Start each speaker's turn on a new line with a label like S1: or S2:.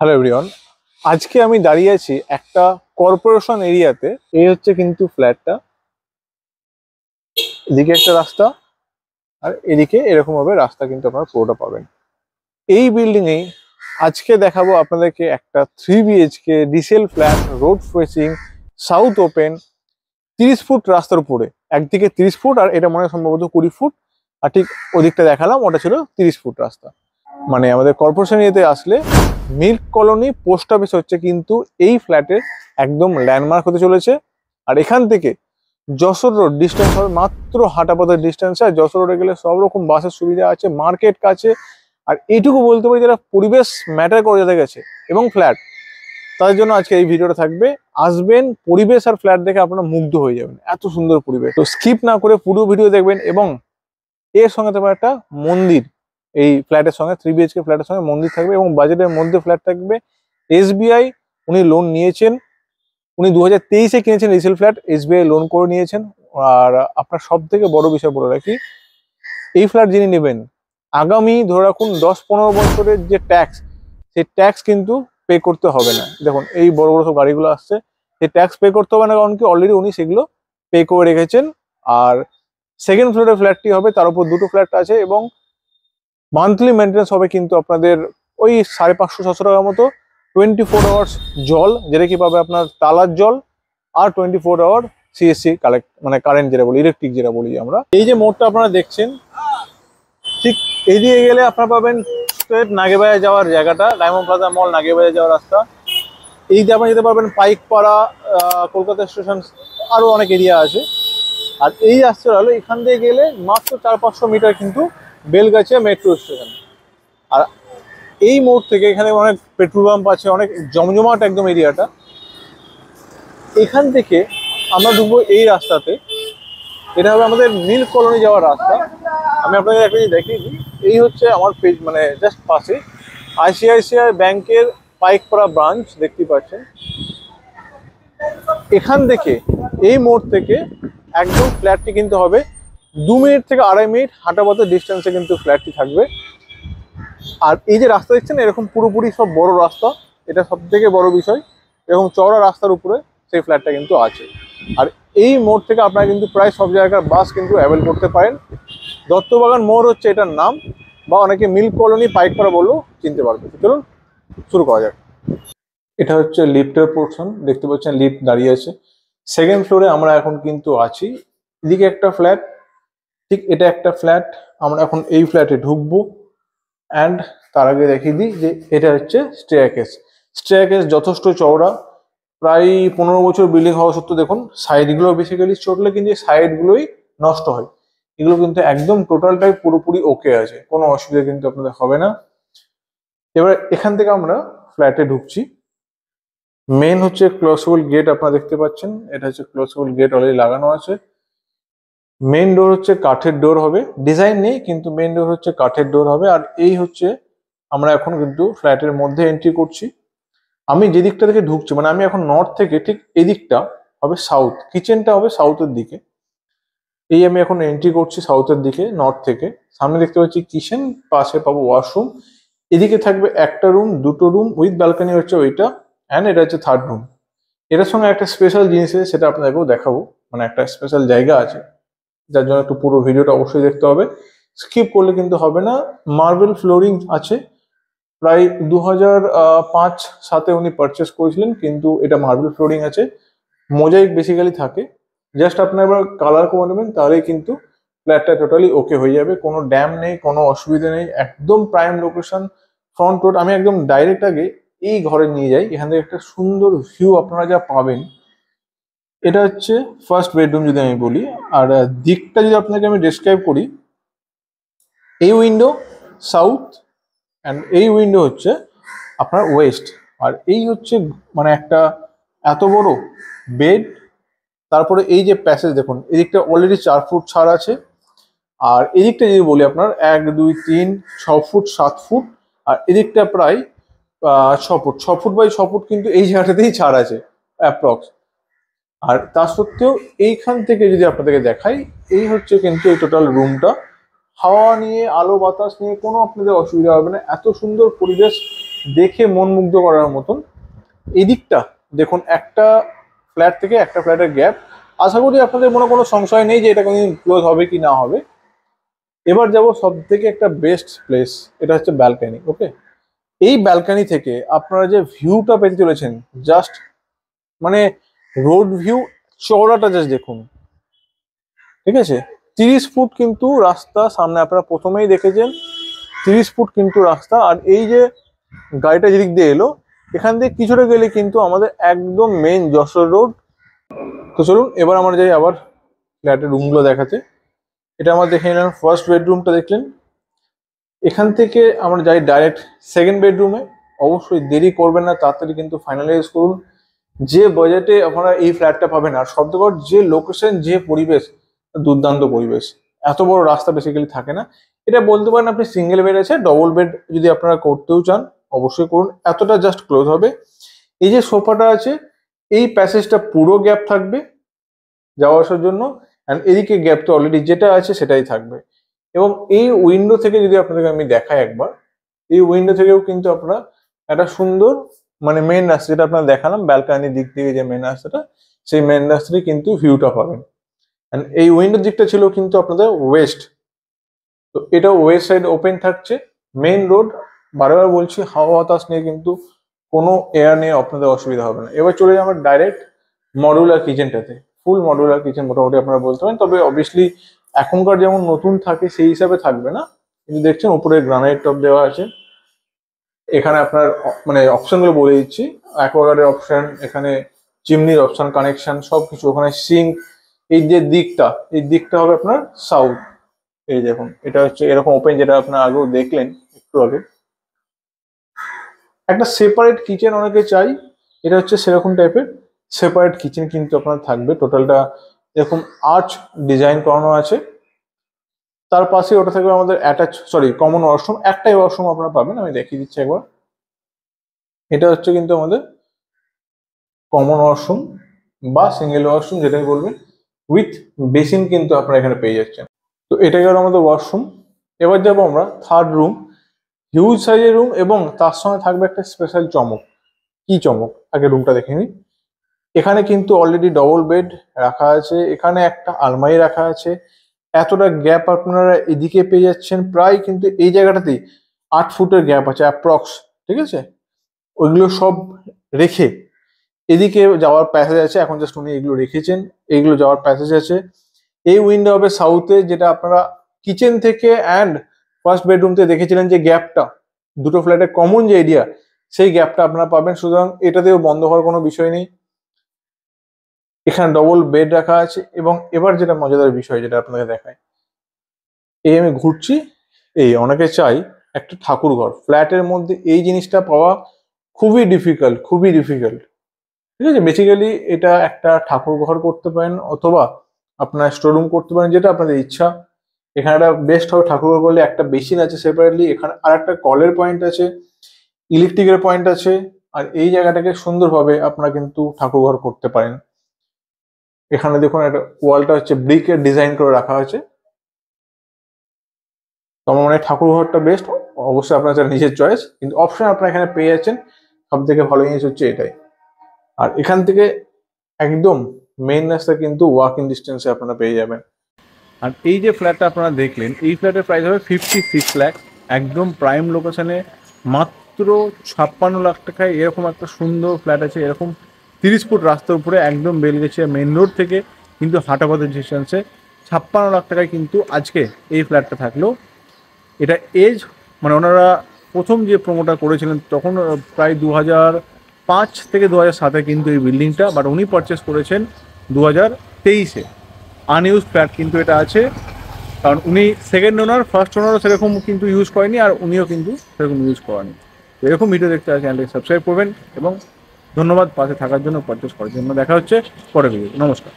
S1: Hello everyone, আজকে আমি দাঁড়িয়ে আছি একটা কর্পোরেশন এরিয়াতে। এই হচ্ছে কিন্তু ফ্ল্যাটটা, এদিকে একটা রাস্তা আর এদিকে এরকম ভাবে রাস্তা কিন্তু আপনারা পুরোটা পাবেন। এই বিল্ডিং এ আজকে দেখাবো আপনাদেরকে একটা 3 BHK diesel flat, road facing, south open, 30 foot রাস্তার উপরে। একদিকে 30 ফুট আর এটা মনে হয় সম্ভবত 20 ফুট, আর ঠিক ওদিকটা দেখালাম ওটা ছিল 30 ফুট রাস্তা। মানে আমাদের কর্পোরেশন এরিয়াতে আসলে মিল্ক কলোনি পোস্ট অফিস হচ্ছে কিন্তু এই ফ্ল্যাটের একদম ল্যান্ডমার্ক হতে চলেছে। আর এখান থেকে যশোর রোড ডিস্টেন্স হবে মাত্র হাঁটা পথের ডিস্টেন্স। আর যশোর রোডে গেলে সব রকম বাসের সুবিধা আছে, মার্কেট কাছে। আর এইটুকু বলতে পারি যারা পরিবেশ ম্যাটার করে যাদের কাছে এবং ফ্ল্যাট, তাদের জন্য আজকে এই ভিডিওটা থাকবে। আসবেন, পরিবেশ আর ফ্ল্যাট দেখে আপনারা মুগ্ধ হয়ে যাবেন, এত সুন্দর পরিবেশ। তো স্কিপ না করে পুরো ভিডিও দেখবেন। এবং এর সঙ্গে থাকবে একটা মন্দির, এই ফ্ল্যাটের সঙ্গে 3 BHK ফ্ল্যাটের সঙ্গে মন্দির থাকবে এবং বাজেটের মধ্যে ফ্ল্যাট থাকবে। SBI উনি লোন নিয়েছেন, উনি 2023-এ কিনেছেন রিসেল ফ্ল্যাট, SBI লোন করে নিয়েছেন। আর আপনার সব থেকে বড় বিষয় বলে রাখি, এই ফ্ল্যাট যিনি নেবেন আগামী ধরে রাখুন 10-15 বছরের যে ট্যাক্স, সেই ট্যাক্স কিন্তু পে করতে হবে না। দেখুন এই বড় বড় সব গাড়িগুলো আসছে, সেই ট্যাক্স পে করতে হবে না, কারণ কি অলরেডি উনি সেগুলো পে করে রেখেছেন। আর সেকেন্ড ফ্লোরের ফ্ল্যাটটি হবে, তার উপর দুটো ফ্ল্যাট আছে এবং মান্থলি মেনটেন্স হবে কিন্তু আপনাদের ওই 550-600 টাকার মতো। 24 আওয়ার্স জল, যেটা কি পাবে আপনার তালার জল, আর 24 আওয়ার CSC কালেক্ট, মানে কারেন্ট যেটা বলি, ইলেকট্রিক যেটা বলি আমরা। এই যে মোড়টা আপনারা দেখছেন, ঠিক এদিকে গেলে আপনারা পাবেন স্ট্রেট নাগেবাজার যাওয়ার জায়গাটা, ডায়মন্ড প্লাজা মল, নাগেবাজার যাওয়ার রাস্তা। এই দিয়ে আপনারা যেতে পারবেন পাইকপাড়া, কলকাতা স্টেশন, আরো অনেক এরিয়া আছে। আর এই রাস্তাটা হলো এখান দিয়ে গেলে মাত্র 400-500 মিটার কিন্তু বেলগাছিয়া মেট্রো স্টেশন। আর এই মোড় থেকে এখানে অনেক পেট্রোল পাম্প আছে, অনেক জমজমাট একদম এরিয়াটা। এখান থেকে আমরা ঢুকবো এই রাস্তাতে, এটা হবে আমাদের নীল কলোনি যাওয়ার রাস্তা। আমি আপনাদের একটা জিনিস দেখিয়ে দিই, এই হচ্ছে আমার পেজ, মানে জাস্ট পাশে ICICI ব্যাংকের পাইকপাড়া ব্রাঞ্চ দেখতে পাচ্ছেন। এখান থেকে এই মোড় থেকে একদম ফ্ল্যাটটি কিন্তু হবে 2 মিনিট থেকে 2.5 মিনিট হাঁটা পথের ডিস্টেন্সে কিন্তু ফ্ল্যাটটি থাকবে। আর এই যে রাস্তা দেখছেন, এরকম পুরোপুরি সব বড় রাস্তা, এটা সব থেকে বড় বিষয়। এরকম চওড়া রাস্তার উপরে সেই ফ্ল্যাটটা কিন্তু আছে। আর এই মোড় থেকে আপনারা কিন্তু প্রায় সব জায়গার বাস কিন্তু অ্যাভেল করতে পারেন। দত্তবাগান মোড় হচ্ছে এটার নাম, বা অনেকে মিল্ক কলোনি পাইকপাড়া বললেও চিনতে পারবে। চলুন শুরু করা যাক। এটা হচ্ছে লিফটের পোর্শন, দেখতে পাচ্ছেন লিফট দাঁড়িয়ে আছে। সেকেন্ড ফ্লোরে আমরা এখন কিন্তু আছি। এদিকে একটা ফ্ল্যাট, ঠিক এটা একটা ফ্ল্যাট। আমরা এখন এই ফ্ল্যাটে ঢুকবো। অ্যান্ড তার আগে দেখিয়ে দিই যে এটা হচ্ছে স্টেয়ারকেস। স্টেয়ারকেস যথেষ্ট চওড়া, প্রায় 15 বছর বিল্ডিং হওয়া সত্ত্বেও দেখুন সাইডগুলো বেসিক্যালি চটলে কিন্তু সাইডগুলোই নষ্ট হয়। এগুলো কিন্তু একদম টোটালটাই পুরোপুরি ওকে আছে, কোনো অসুবিধা কিন্তু আপনাদের হবে না। এবার এখান থেকে আমরা ফ্ল্যাটে ঢুকছি। মেন হচ্ছে ক্লোজেবল গেট, আপনারা দেখতে পাচ্ছেন এটা হচ্ছে ক্লোজেবল গেট, অলরেডি লাগানো আছে। মেন ডোর হচ্ছে কাঠের ডোর হবে, ডিজাইন নেই কিন্তু মেন ডোর হচ্ছে কাঠের ডোর হবে। আর এই হচ্ছে আমরা এখন কিন্তু ফ্ল্যাটের মধ্যে এন্ট্রি করছি। আমি যে দিকটা থেকে ঢুকছি, মানে আমি এখন নর্থ থেকে, ঠিক এদিকটা হবে সাউথ, কিচেনটা হবে সাউথের দিকে। এই আমি এখন এন্ট্রি করছি সাউথের দিকে নর্থ থেকে। সামনে দেখতে পাচ্ছি কিচেন, পাশে পাবো ওয়াশরুম। এদিকে থাকবে একটা রুম, দুটো রুম উইথ ব্যালকনি হচ্ছে ওইটা, অ্যান্ড এটা হচ্ছে থার্ড রুম। এটার সঙ্গে একটা স্পেশাল জিনিস আছে, সেটা আপনাদেরকেও দেখাবো। মানে একটা স্পেশাল জায়গা আছে, যার জন্য একটু পুরো ভিডিওটা অবশ্যই দেখতে হবে, স্কিপ করলে কিন্তু হবে না। মার্বেল ফ্লোরিং আছে, প্রায় 2005-07 উনি পারচেস করেছিলেন, কিন্তু এটা মার্বেল ফ্লোরিং আছে। মোজাইক বেসিক্যালি থাকে, জাস্ট আপনার এবার কালার করে নেবেন, তাহলেই কিন্তু ফ্ল্যাটটা টোটালি ওকে হয়ে যাবে। কোনো ড্যাম নেই, কোনো অসুবিধা নেই, একদম প্রাইম লোকেশন, ফ্রন্ট রোড। আমি একদম ডাইরেক্ট আগে এই ঘরে নিয়ে যাই, এখান থেকে একটা সুন্দর ভিউ আপনারা যা পাবেন। এটা হচ্ছে ফার্স্ট বেডরুম যদি আমি বলি। আর দিকটা যদি আপনাকে আমি ডেসক্রাইব করি, এই উইন্ডো সাউথ, অ্যান্ড এই উইন্ডো হচ্ছে আপনার ওয়েস্ট। আর এই হচ্ছে মানে একটা এত বড় বেড। তারপরে এই যে প্যাসেজ দেখুন, এদিকটা অলরেডি 4 ফুট ছাড় আছে। আর এদিকটা যদি বলি আপনার 1, 2, 3, 6 ফুট, 7 ফুট। আর এদিকটা প্রায় 6 ফুট, 6 ফুট বাই 6 ফুট কিন্তু এই জায়গাটাতেই ছাড় আছে অ্যাপ্রক্স। আর তা সত্ত্বেও এইখান থেকে যদি আপনাদেরকে দেখাই, এই হচ্ছে কিন্তু এই টোটাল রুমটা। হাওয়া নিয়ে, আলো বাতাস নিয়ে কোনো আপনাদের অসুবিধা হবে না, এত সুন্দর পরিবেশ। দেখে মন মুগ্ধ করার মতন। এদিকটা দেখুন, একটা ফ্ল্যাট থেকে একটা ফ্ল্যাটের গ্যাপ। আশা করি আপনাদের মনে কোনো সংশয় নেই যে এটা কোনোদিন ক্লোজ হবে কি না হবে। এবার যাব সব থেকে একটা বেস্ট প্লেস, এটা হচ্ছে ব্যালকানি। ওকে, এই ব্যালকানি থেকে আপনারা যে ভিউটা পেতে চলেছেন, জাস্ট মানে রোড ভিউ, চওড়াটা জাস্ট দেখুন। ঠিক আছে, 30 ফুট কিন্তু রাস্তা সামনে, আপনারা প্রথমেই দেখেছেন 30 ফুট কিন্তু রাস্তা। আর এই যে গাড়িটা যেদিক দিয়ে এলো, এখান দিয়ে কিছুটা গেলে কিন্তু আমাদের একদম মেন যশোর রোড। তো চলুন এবার আমরা যাই আবার ফ্ল্যাটের রুমগুলো দেখাতে। এটা আমরা দেখে নিলাম, ফার্স্ট বেডরুমটা দেখলেন। এখান থেকে আমরা যাই ডাইরেক্ট সেকেন্ড বেডরুমে। অবশ্যই দেরি করবেন না, তাড়াতাড়ি কিন্তু ফাইনালাইজ করুন। যে বাজেটে আপনারা এই ফ্ল্যাটটা পাবেন, আর সবথেকে যে লোকেশন, যে পরিবেশ, দুর্দান্ত পরিবেশ। এত বড় রাস্তা বেসিক্যালি থাকে না। এটা বলতে পারেন আপনি সিঙ্গেল বেড আছে, ডবল বেড যদি আপনারা করতেও চান অবশ্যই করুন, এতটা জাস্ট ক্লোজ হবে। এই যে সোফাটা আছে, এই প্যাসেজটা পুরো গ্যাপ থাকবে যাওয়া আসার জন্য, অ্যান্ড এদিকে গ্যাপ তো অলরেডি যেটা আছে সেটাই থাকবে। এবং এই উইন্ডো থেকে যদি আপনাদেরকে আমি দেখাই একবার, এই উইন্ডো থেকেও কিন্তু আপনারা একটা সুন্দর মানে মেন রাস্তা, যেটা আপনারা দেখালাম ব্যালকানির দিক থেকে যে মেন রাস্তাটা, সেই মেন রাস্তায় কিন্তু ভিউটা পাবেন। অ্যান্ড এই উইন্ডোর দিকটা ছিল কিন্তু আপনাদের ওয়েস্ট, তো এটা ওয়েস্ট সাইড ওপেন থাকছে, মেন রোড। বারবার বলছি, হাওয়া বাতাস নিয়ে কিন্তু কোনো এয়ার নিয়ে আপনাদের অসুবিধা হবে না। এবার চলে যাই আমরা ডাইরেক্ট মডুলার কিচেনটাতে। ফুল মডুলার কিচেন মোটামুটি আপনারা বলতে পারেন, তবে অবভিয়াসলি এখনকার যেমন নতুন থাকে সেই হিসাবে থাকবে না। কিন্তু দেখছেন উপরে গ্রানাইট টপ দেওয়া আছে। এখানে আপনার মানে অপশনগুলো বলে দিচ্ছি, অ্যাকোয়াগার্ডের অপশন, এখানে চিমনির অপশন, কানেকশন সবকিছু, ওখানে সিঙ্ক। এই যে দিকটা, এই দিকটা হবে আপনার সাউথ। এই দেখুন, এটা হচ্ছে এরকম ওপেন, যেটা আপনার আগেও দেখলেন একটু আগে। একটা সেপারেট কিচেন অনেকে চাই, এটা হচ্ছে সেরকম টাইপের সেপারেট কিচেন কিন্তু আপনার থাকবে। টোটালটা এরকম আর্চ ডিজাইন করানো আছে। তার পাশে ওটা থাকবে আমাদের কমন ওয়াশরুম। একটাই ওয়াশরুম আপনারা পাবেন, আমি দেখিয়ে দিচ্ছি একবার। এটা হচ্ছে কিন্তু আমাদের কমন ওয়াশরুম বা সিঙ্গেল ওয়াশরুম যেটাই বলবেন, উইথ বেসিন কিন্তু আপনারা এখানে পেয়ে যাচ্ছেন। তো এটা গেল আমাদের ওয়াশরুম। এবার যাবো আমরা থার্ড রুম। হিউজ সাইজের রুম, এবং তার সঙ্গে থাকবে একটা স্পেশাল চমক। কি চমক, আগে রুমটা দেখে নিই। এখানে কিন্তু অলরেডি ডবল বেড রাখা আছে, এখানে একটা আলমারি রাখা আছে। এতটা গ্যাপ আপনারা এদিকে পেয়ে যাচ্ছেন, প্রায় কিন্তু এই জায়গাটাতেই 8 ফুটের গ্যাপ আছে অ্যাপ্রক্স। ঠিক আছে, ওইগুলো সব রেখে এদিকে যাওয়ার প্যাসেজ আছে। এখন জাস্ট উনি এগুলো রেখেছেন, এইগুলো যাওয়ার প্যাসেজ আছে। এই উইন্ডো হবে সাউথে, যেটা আপনারা কিচেন থেকে অ্যান্ড ফার্স্ট বেডরুম থেকে দেখেছিলেন যে গ্যাপটা, দুটো ফ্ল্যাটের কমন যে এরিয়া, সেই গ্যাপটা আপনারা পাবেন। সুতরাং এটাতেও বন্ধ হওয়ার কোনো বিষয় নেই। এখানে ডবল বেড রাখা আছে। এবং এবার যেটা মজাদার বিষয়, যেটা আপনাকে দেখায়, এই আমি ঘুরছি, এই অনেকে চাই একটা ঠাকুর ঘর ফ্ল্যাটের মধ্যে। এই জিনিসটা পাওয়া খুবই ডিফিকাল্ট, খুবই ডিফিকাল্ট। ঠিক আছে, বেসিক্যালি এটা একটা ঠাকুর ঘর করতে পারেন, অথবা আপনার স্টোররুম করতে পারেন, যেটা আপনাদের ইচ্ছা। এখানে একটা বেস্ট হবে ঠাকুর ঘর করলে। একটা বেসিন আছে সেপারেটলি, এখানে আর একটা কলের পয়েন্ট আছে, ইলেকট্রিকের পয়েন্ট আছে। আর এই জায়গাটাকে সুন্দরভাবে আপনারা কিন্তু ঠাকুর ঘর করতে পারেন। এখানে দেখুন একটা ওয়ালটা হচ্ছে ব্রিকের ডিজাইন করে রাখা হয়েছে। তো আমার মনে হয় ঠাকুর ঘরটা বেস্ট। অবশ্যই আপনার নিজের চয়েস, কিন্তু অপশন আপনারা এখানে পেয়ে যাচ্ছেন। সব থেকে ভালো জিনিস হচ্ছে এটাই। আর এখান থেকে একদম মেইন রাস্তা কিন্তু ওয়াকিং ডিস্টেন্সে আপনারা পেয়ে যাবেন। আর এই যে ফ্ল্যাটটা আপনারা দেখলেন, এই ফ্ল্যাটের প্রাইস হবে 56 লাখ। একদম প্রাইম লোকেশনে, মাত্র 56 লাখ টাকায় এরকম একটা সুন্দর ফ্ল্যাট আছে। এরকম 30 ফুট রাস্তার উপরে, একদম বেলগেছিয়া মেন রোড থেকে কিন্তু হাটাপথের ডিস্টেন্সে 56 লাখ টাকায় কিন্তু আজকে এই ফ্ল্যাটটা থাকলো। এটা এজ মানে ওনারা প্রথম যে প্রোমোটা করেছিলেন তখন প্রায় 2005 থেকে 2007 কিন্তু এই বিল্ডিংটা, বাট উনি পারচেস করেছেন 2023-এ। আনইউজ ফ্ল্যাট কিন্তু এটা আছে, কারণ উনি সেকেন্ড ওনার, ফার্স্ট ওনারও সেরকম কিন্তু ইউজ করেনি, আর উনিও কিন্তু সেরকম ইউজ করেনি। তো এরকম ভিডিও দেখতে চ্যানেলটাকে সাবস্ক্রাইব করবেন, এবং ধন্যবাদ পাশে থাকার জন্য, পারচেস করার জন্য। দেখা হচ্ছে পরের ভিডিও। নমস্কার।